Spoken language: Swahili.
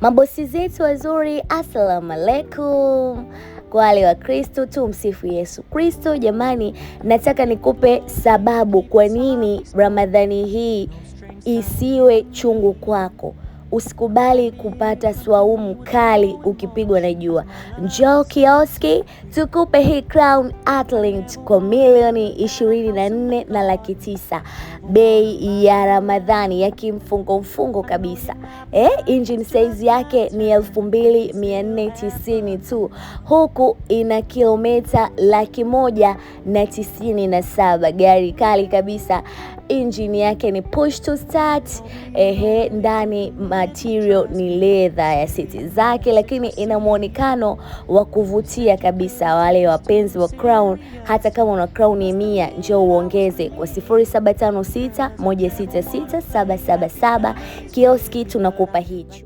Mabosi zetu wazuri, assalamu alaikum. Kwa wale wa Kristo, tumsifu Yesu Kristo. Jamani, nataka nikupe sababu kwa nini Ramadhani hii isiwe chungu kwako. Usikubali kupata swaumu kali ukipigwa na jua. Njoo kioski tukupe hii Crown Atlant kwa milioni 24,900,000. Bei ya Ramadhani ya kimfungo kabisa. Engine size yake ni 2490 tu. Huku ina kilomita 197. Gari kali kabisa. Engine yake ni push to start. Ndani material ni leather ya siti zake, lakini ina muonekano wa kuvutia kabisa. Wale wapenzi wa Crown, hata kama una Crown 100, njoo uongeze kwa 0756 166 777. Kioski tunakupa hicho.